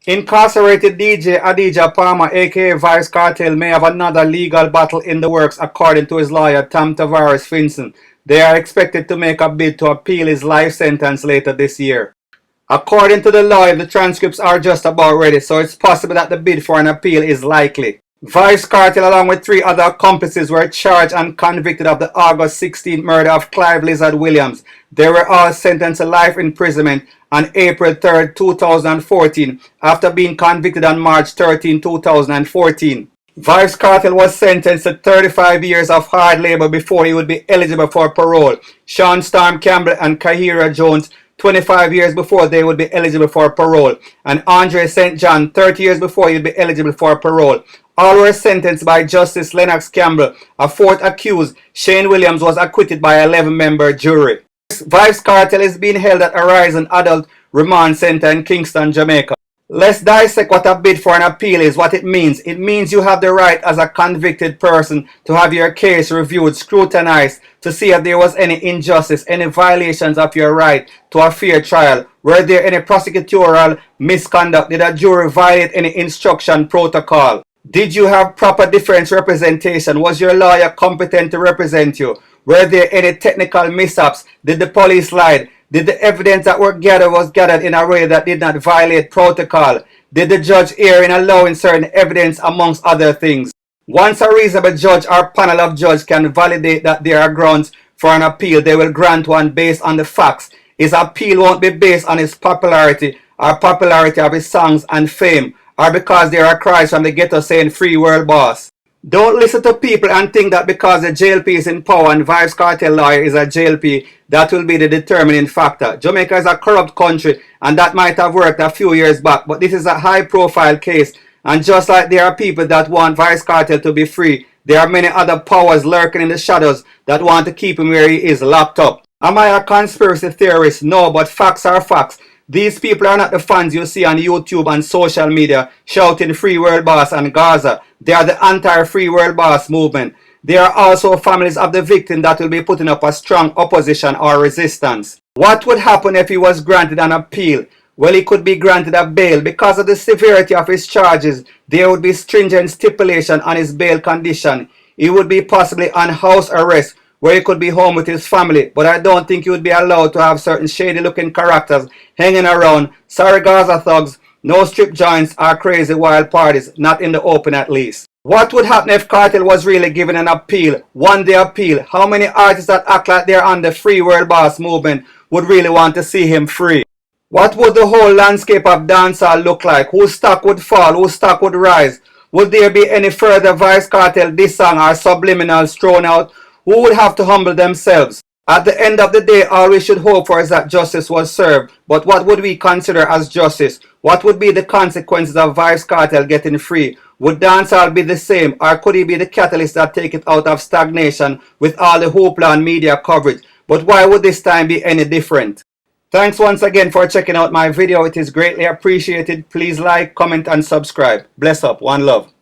Incarcerated DJ Adidja Palmer aka Vybz Kartel may have another legal battle in the works according to his lawyer Tam Tavares Finson. They are expected to make a bid to appeal his life sentence later this year. According to the lawyer, the transcripts are just about ready, so it's possible that the bid for an appeal is likely. Vybz Kartel along with 3 other accomplices were charged and convicted of the August 16th murder of Clive Lizard Williams. They were all sentenced to life imprisonment on April 3, 2014 after being convicted on March 13, 2014. Vybz Kartel was sentenced to 35 years of hard labor before he would be eligible for parole. Sean Storm Campbell and Kahira Jones 25 years before they would be eligible for parole, and Andre St. John 30 years before he would be eligible for parole. All were sentenced by Justice Lennox Campbell. A 4th accused, Shane Williams, was acquitted by an 11-member jury. Vybz Kartel is being held at Horizon Adult Remand Center in Kingston, Jamaica. Let's dissect what a bid for an appeal is, what it means. It means you have the right as a convicted person to have your case reviewed, scrutinized, to see if there was any injustice, any violations of your right to a fair trial. Were there any prosecutorial misconduct? Did a jury violate any instruction protocol? Did you have proper defense representation? Was your lawyer competent to represent you? Were there any technical mishaps? Did the police lie? Did the evidence that was gathered in a way that did not violate protocol? Did the judge err in allowing certain evidence amongst other things? Once a reasonable judge or panel of judges can validate that there are grounds for an appeal, they will grant one based on the facts. His appeal won't be based on his popularity or popularity of his songs and fame, or because there are cries from the ghetto saying free world boss. Don't listen to people and think that because the JLP is in power and Vybz Kartel Lawyer is a JLP, that will be the determining factor. Jamaica is a corrupt country and that might have worked a few years back, but this is a high profile case, and just like there are people that want Vybz Kartel to be free, there are many other powers lurking in the shadows that want to keep him where he is locked up. Am I a conspiracy theorist? No, but facts are facts. These people are not the fans you see on YouTube and social media shouting Free World Boss and Gaza. They are the anti-Free World Boss movement. There are also families of the victim that will be putting up a strong opposition or resistance. What would happen if he was granted an appeal? Well, he could be granted a bail. Because of the severity of his charges, there would be stringent stipulation on his bail condition. He would be possibly on house arrest, where he could be home with his family, but I don't think he would be allowed to have certain shady looking characters hanging around. Sorry Gaza thugs, no strip joints or crazy wild parties, not in the open at least. What would happen if Kartel was really given an appeal, one day appeal? How many artists that act like they're on the Free World Boss movement would really want to see him free? What would the whole landscape of dancehall look like? Whose stock would fall? Whose stock would rise? Would there be any further Vybz Kartel diss song or subliminals thrown out? Who would have to humble themselves? At the end of the day, all we should hope for is that justice was served. But what would we consider as justice? What would be the consequences of Vybz Kartel getting free? Would dancehall be the same, or could he be the catalyst that take it out of stagnation with all the hoopla and media coverage? But why would this time be any different? Thanks once again for checking out my video. It is greatly appreciated. Please like, comment and subscribe. Bless up. One love.